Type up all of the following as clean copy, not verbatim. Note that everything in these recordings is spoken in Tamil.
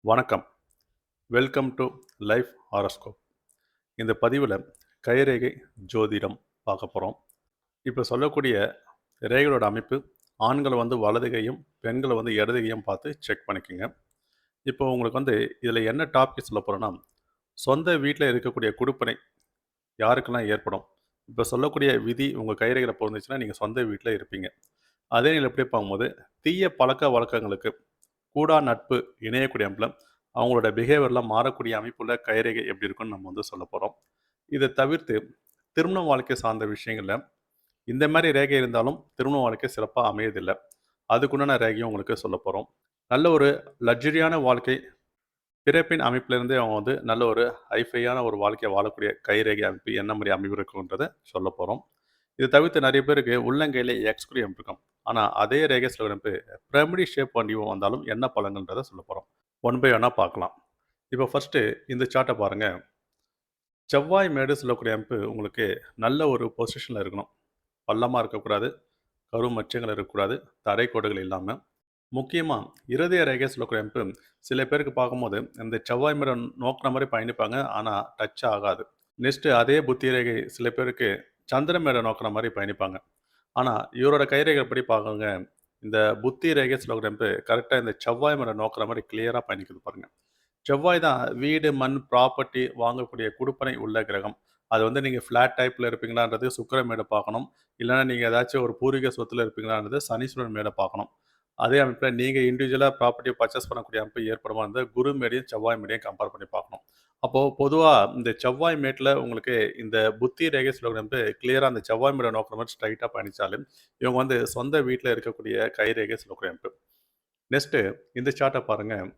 வணக்கம். Welcome to life horoscope. இந்த பதிவில் கைரேகை ஜோதிடம் பார்க்க போகிறோம். இப்போ சொல்லக்கூடிய ரேகைகளோட அமைப்பு ஆண்களை வலது கையும் பெண்களை இடது கையும் பார்த்து செக் பண்ணிக்கோங்க. இப்போ உங்களுக்கு இதில் என்ன டாபிக் சொல்ல போகிறோன்னா, சொந்த வீட்டில் இருக்கக்கூடிய குடுப்பினை யாருக்கெல்லாம் ஏற்படும். இப்போ சொல்லக்கூடிய விதி உங்கள் கைரேகையில் பொருந்துச்சுன்னா நீங்கள் சொந்த வீட்டில் இருப்பீங்க. அதே நிலை எப்படி பார்க்கும்போது தீய பழக்க வழக்கங்களுக்கு கூடா நட்பு இணையக்கூடிய அமைப்பில் அவங்களோட பிஹேவியர்லாம் மாறக்கூடிய அமைப்புள்ள கைரேகை எப்படி இருக்குன்னு நம்ம சொல்ல போகிறோம். இதை தவிர்த்து திருமண வாழ்க்கை சார்ந்த விஷயங்களில் இந்த மாதிரி ரேகை இருந்தாலும் திருமண வாழ்க்கை சிறப்பாக அமையதில்லை. அதுக்குண்டான ரேகையும் உங்களுக்கு சொல்ல போகிறோம். நல்ல ஒரு லக்ஸரியான வாழ்க்கை பிறப்பின் அமைப்பிலிருந்தே அவங்க நல்ல ஒரு ஹைஃபையான ஒரு வாழ்க்கையை வாழக்கூடிய கைரேகை அமைப்பு என்ன மாதிரி அமைப்பு இருக்குன்றதை சொல்ல போகிறோம். இதை தவிர்த்து நிறைய பேருக்கு உள்ளங்கையில் எக்ஸ்குரி அமைப்பு இருக்கும். ஆனால் அதே ரேகை சில அமைப்பு பிரமிடி ஷேப் வண்டியும் வந்தாலும் என்ன பலன்கள்ன்றதை சொல்ல போகிறோம். ஒன் பை ஒன்னாக பார்க்கலாம். இப்போ ஃபஸ்ட்டு இந்த சார்ட்டை பாருங்கள். செவ்வாய் மேடு சொல்லக்கூடிய அமைப்பு உங்களுக்கு நல்ல ஒரு பொசிஷனில் இருக்கணும். பள்ளமாக இருக்கக்கூடாது, கரு மச்சங்கள் இருக்கக்கூடாது, தடைக்கோடுகள் இல்லாமல். முக்கியமாக இருதய ரேகை சொல்லக்கூடிய அமைப்பு சில பேருக்கு பார்க்கும்போது இந்த செவ்வாய் மேடை நோக்கின மாதிரி பயணிப்பாங்க, ஆனால் டச் ஆகாது. நெக்ஸ்ட்டு அதே புத்தி ரேகை சில பேருக்கு சந்திர மேடை நோக்கின மாதிரி பயணிப்பாங்க. ஆனால் இவரோட கைரேகை எப்படி பார்க்குங்க, இந்த புத்தி ரேகை சொல்லக்கூடிய அமைப்பு கரெக்டாக இந்த செவ்வாய் மேடை நோக்கிற மாதிரி கிளியராக பயணிக்குது பாருங்கள். செவ்வாய் தான் வீடு, மண், ப்ராப்பர்ட்டி வாங்கக்கூடிய குடுப்பனை உள்ள கிரகம். அது நீங்கள் ஃப்ளாட் டைப்பில் இருப்பீங்களான்றது சுக்கிரன் மேடை பார்க்கணும். இல்லைனா நீங்கள் ஏதாச்சும் ஒரு பூர்வீக சொத்தில் இருப்பீங்களான்றது சனீஸ்வரன் மேடை பார்க்கணும். அதே அமைப்பில் நீங்கள் இண்டிவிஜுவலாக ப்ராப்பர்ட்டியை பர்ச்சேஸ் பண்ணக்கூடிய அமைப்பு ஏற்படுமா இருந்தால் குரு மேடையும் செவ்வாய் மேடையும் கம்பேர் பண்ணி பார்க்கணும். அப்போது பொதுவாக இந்த செவ்வாய் மேட்டில் உங்களுக்கு இந்த புத்தி ரேகை சொல்லக்கூடிய அமைப்பு கிளியராக அந்த செவ்வாய் மேடை நோக்கிற மாதிரி ஸ்ட்ரைட்டாக பயணித்தாலும் இவங்க சொந்த வீட்டில் இருக்கக்கூடிய கைரேகை சொல்லக்கூடிய அமைப்பு. நெக்ஸ்ட்டு இந்த சார்ட்டை பாருங்கள்.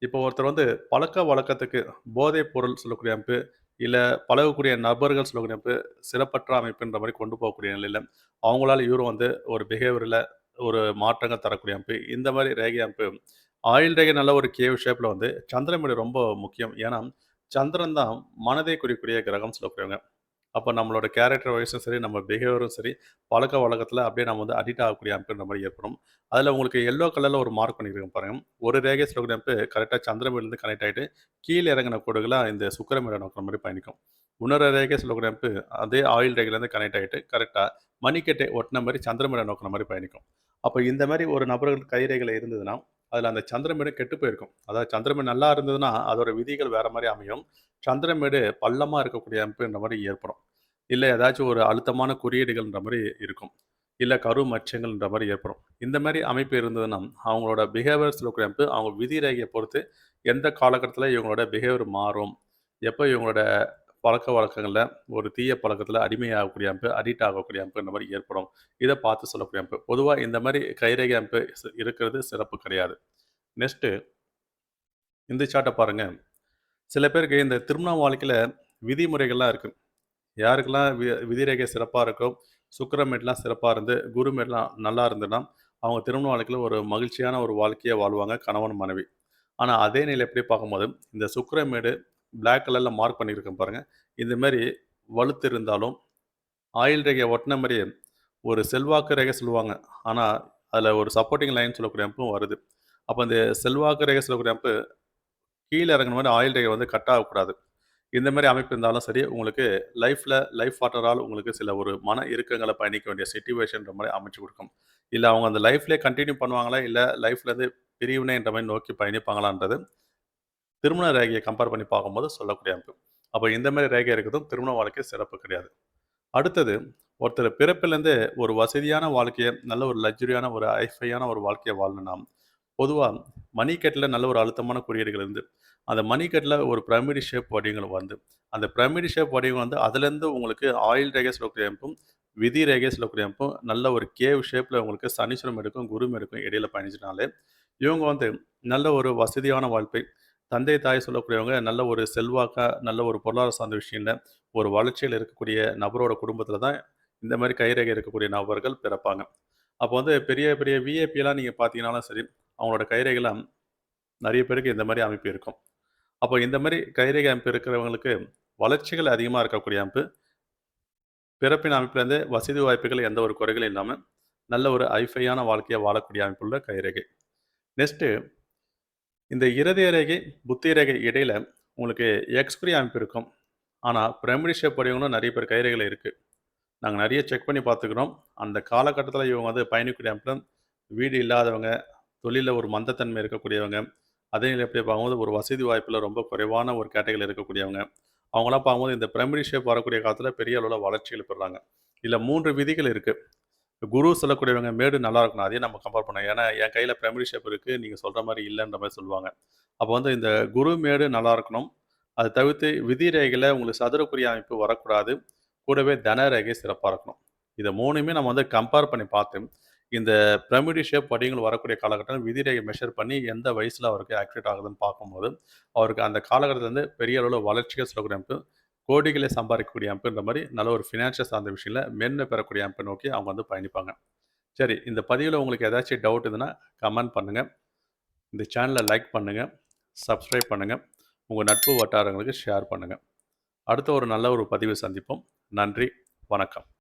இப்போ ஒருத்தர் பழக்க வழக்கத்துக்கு போதைப் பொருள் சொல்லக்கூடிய அமைப்பு, இல்லை பழகக்கூடிய நபர்கள் சொல்லக்கூடிய அமைப்பு, சிறப்பற்ற அமைப்புன்ற மாதிரி கொண்டு போகக்கூடிய நிலையில் அவங்களால இவரும் ஒரு பிஹேவியரில் ஒரு மாற்றங்கள் தரக்கூடிய அமைப்பு. இந்த மாதிரி ரேகை அமைப்பு ஆயில் ரேகை நல்ல ஒரு கேவ் ஷேப்பில் சந்திரன் ரொம்ப முக்கியம். ஏன்னா சந்திரன் தான் மனதை குறிக்கக்கூடிய கிரகம் சொல்லக்கூடியவங்க. அப்போ நம்மளோட கேரக்டர் வைஸும் சரி, நம்ம பிஹேவியரும் சரி, பழக்க வழக்கத்தில் அப்படியே நம்ம அடிக்ட் ஆகக்கூடிய அமைப்புன்ற மாதிரி ஏற்படும். அதில் உங்களுக்கு எல்லோ கலரில் ஒரு மார்க் பண்ணியிருக்கேன் பாருங்கள். ஒரு ரேகை சொல்லக்கூடிய அமைப்பு கரெக்டாக சந்திரமேலேருந்து கனெக்ட் ஆகிட்டு கீழே இறங்கின கோடுகளாக இந்த சுக்கிரமேடை நோக்கிற மாதிரி பயணிக்கும். இன்னொரு ரேகை சொல்லக்கூடிய அமைப்பு அதே ஆயில் ரேகையிலேருந்து கனெக்ட் ஆகிட்டு கரெக்டாக மணிக்கட்டை ஒட்டின மாதிரி சந்திரமேடை நோக்கிற மாதிரி பயணிக்கும். அப்போ இந்த மாதிரி ஒரு நபர்கள் கைரேகையில் இருந்ததுன்னா அதில் அந்த சந்திரமேடு கெட்டு போயிருக்கும். அதாவது சந்திரமேடு நல்லா இருந்ததுன்னா அதோட விதிகள் வேறு மாதிரி அமையும். சந்திரமேடு பள்ளமாக இருக்கக்கூடிய அமைப்புன்ற மாதிரி ஏற்படும். இல்லை ஏதாச்சும் ஒரு அழுத்தமான குறியீடுகள்ன்ற மாதிரி இருக்கும். இல்லை கரு மச்சங்கள்ன்ற மாதிரி ஏற்படும். இந்த மாதிரி அமைப்பு இருந்ததுன்னா அவங்களோட பிஹேவியர் சொல்லக்கூடிய அமைப்பு அவங்க விதி ரேகையை பொறுத்து எந்த காலகட்டத்தில் இவங்களோட பிஹேவியர் மாறும், எப்போ இவங்களோட பழக்க வழக்கங்களில் ஒரு தீய பழக்கத்தில் அடிமையாகக்கூடிய அமைப்பு, அடிக்ட் ஆகக்கூடிய அமைப்புன்ற மாதிரி ஏற்படும். இதை பார்த்து சொல்லக்கூடிய அமைப்பு. பொதுவாக இந்த மாதிரி கைரேகை அமைப்பு இருக்கிறது சிறப்பு கிடையாது. நெக்ஸ்ட்டு இந்த சார்ட்டை பாருங்கள். சில பேருக்கு இந்த திருமண வாழ்க்கையில் விதிமுறைகள்லாம் இருக்குது. யாருக்கெல்லாம் விதிரேகை சிறப்பாக இருக்கோ, சுக்கிரமேட்லாம் சிறப்பாக இருந்து, குருமேட்லாம் நல்லா இருந்ததுன்னா, அவங்க திருமண வாழ்க்கையில் ஒரு மகிழ்ச்சியான ஒரு வாழ்க்கையை வாழ்வாங்க கணவன், மனைவி. ஆனால் அதே நிலை எப்படி பார்க்கும்போது, இந்த சுக்கிரமேடு பிளாக் கலரில் மார்க் பண்ணியிருக்கேன் பாருங்கள். இந்த மாதிரி வலுத்து இருந்தாலும், ஆயில் ரேகையை ஒட்டின மாதிரியே ஒரு செல்வாக்கு ரேகை சொல்லுவாங்க. ஆனால் அதில் ஒரு சப்போர்ட்டிங் லைன் சொல்லக்கூடிய அமைப்பும் வருது. அப்போ இந்த செல்வாக்கு ரேகை சொல்லக்கூடிய அமைப்பு கீழே இறங்குன மாதிரி ஆயில் ரேகை கட் ஆகக்கூடாது. இந்த மாதிரி அமைப்பு இருந்தாலும் சரி, உங்களுக்கு லைஃப் பார்ட்னரால் உங்களுக்கு சில ஒரு மன இறுக்கங்களை பயணிக்க வேண்டிய சிச்சுவேஷன்ற மாதிரி அமைச்சு கொடுக்கும். இல்லை அவங்க அந்த லைஃப்லேயே கண்டினியூ பண்ணுவாங்களா, இல்லை லைஃப்லேருந்து பிரிவினைன்ற மாதிரி நோக்கி பயணிப்பாங்களான்றது திருமண ரேகையை கம்பேர் பண்ணி பார்க்கும்போது சொல்லக்கூடிய அமைப்பு. அப்போ இந்த மாதிரி ரேகை இருக்கிறதும் திருமண வாழ்க்கை சிறப்பு கிடையாது. அடுத்தது ஒருத்தர் பிறப்பிலேருந்து ஒரு வசதியான வாழ்க்கையை, நல்ல ஒரு லக்ஸரியான ஒரு ஹைஃபையான ஒரு வாழ்க்கையை வாழணும்னா, பொதுவாக மணிக்கட்டில் நல்ல ஒரு அழுத்தமான குறியீடுகள் இருந்து அந்த மணிக்கட்டில் ஒரு பிரமிடு ஷேப் வடிவங்கள் அந்த பிரமிடு ஷேப் வடிவம் அதுலேருந்து உங்களுக்கு ஆயில் ரேகை சொல்லக்கூடிய அமைப்பும், விதி ரேகை சொல்லக்கூடிய அமைப்பும், நல்ல ஒரு கேவ் ஷேப்பில் உங்களுக்கு சனீஸ்வரம் எடுக்கும், குரு எடுக்கும் இடையில பயணிச்சனாலே இவங்க நல்ல ஒரு வசதியான வாழ்க்கை, தந்தை தாய் சொல்லக்கூடியவங்க நல்ல ஒரு செல்வாக்கா, நல்ல ஒரு பொருளாதார சார்ந்த விஷயம்ல ஒரு வளர்ச்சியில் இருக்கக்கூடிய நபரோட குடும்பத்தில் தான் இந்த மாதிரி கைரேகை இருக்கக்கூடிய நபர்கள் பிறப்பாங்க. அப்போ பெரிய பெரிய விஐபிலாம் நீங்கள் பார்த்தீங்கன்னாலும் சரி, அவங்களோட கைரேகைலாம் நிறைய பேருக்கு இந்த மாதிரி அமைப்பு இருக்கும். அப்போ இந்த மாதிரி கைரேகை அமைப்பு இருக்கிறவங்களுக்கு வளர்ச்சிகள் அதிகமாக இருக்கக்கூடிய அமைப்பு, பிறப்பின் அமைப்புலேருந்து வசதி வாய்ப்புகள் எந்த ஒரு குறைகளும் இல்லாமல் நல்ல ஒரு ஹைஃபையான வாழ்க்கையை வாழக்கூடிய அமைப்புள்ள கைரேகை. நெக்ஸ்ட்டு இந்த இருதய ரேகை, புத்தி ரேகை இடையில உங்களுக்கு எக்ஸ்பிரி அமைப்பு இருக்கும். ஆனா, பிரமிடு ஷேப் வடிவங்களும் நெறைய பேர் கைரேகையில இருக்கு. நாங்க நெறைய செக் பண்ணி பார்த்துக்கிறோம். அந்த காலகட்டத்தில இவங்க வந்து பயணிக்கக்கூடிய அமைப்புல வீடு இல்லாதவங்க, தொழில்ல ஒரு மந்தத்தன்மை இருக்கக்கூடியவங்க, அதே நேரத்தில பார்க்கும்போது ஒரு வசதி வாய்ப்புல ரொம்ப குறைவான ஒரு கேட்டகரியில இருக்கக்கூடியவங்க. அவங்கலாம் பார்க்கும்போது இந்த பிரமிடு ஷேப் வரக்கூடிய காலத்தில பெரிய அளவுல வளர்ச்சிகள் பெறுறாங்க. இதுல 3 விதிகள் இருக்கு. குரு சொல்லக்கூடியவங்க மேடு நல்லா இருக்கணும். அதையும் நம்ம கம்பேர் பண்ணோம். ஏன்னா, என் கையில பிரமிடு ஷேப் இருக்கு. நீங்க சொல்ற மாரி இல்லன்ற மாரி சொல்லுவாங்க. அப்போ வந்து இந்த குரு மேடு நல்லா இருக்கணும். அத தவிர்த்து விதி ரேகையில உங்களுக்கு சதுரக்குறி அமைப்பு வரக்கூடாது. கூடவே தன ரேகை சிறப்பா இருக்கணும். இத 3யுமே நம்ம வந்து கம்பேர் பண்ணி பார்த்து, இந்த பிரமிடு ஷேப் வடிவங்கள் வரக்கூடிய காலகட்டம் விதி ரேகை மெஷர் பண்ணி எந்த வயசுல அவருக்கு ஆக்டிவேட் ஆகுதுன்னு பார்க்கும்போது, அவருக்கு அந்த காலகட்டத்தில இருந்து பெரிய அளவுல வளர்ச்சிகள் சொல்லக்கூடிய அமைப்பு, கோடிகள சம்பாதிக்கக்கூடிய அமைப்புன்ற மாரி நல்ல ஒரு ஃபினான்ஷியல் சார்ந்த விஷயங்கள மேன்மை பெறக்கூடிய அமைப்பை நோக்கி அவங்க வந்து பயணிப்பாங்க. சரி, இந்த பதிவுல உங்களுக்கு ஏதாச்சும் டவுட் இருந்ததுன்னா கமெண்ட் பண்ணுங்க. இந்த சேனல லைக் பண்ணுங்க. சப்ஸ்கிரைப் பண்ணுங்க. உங்க நட்பு வட்டாரங்களுக்கு ஷேர் பண்ணுங்க. அடுத்த ஒரு நல்ல ஒரு பதிவு சந்திப்போம். நன்றி. வணக்கம்.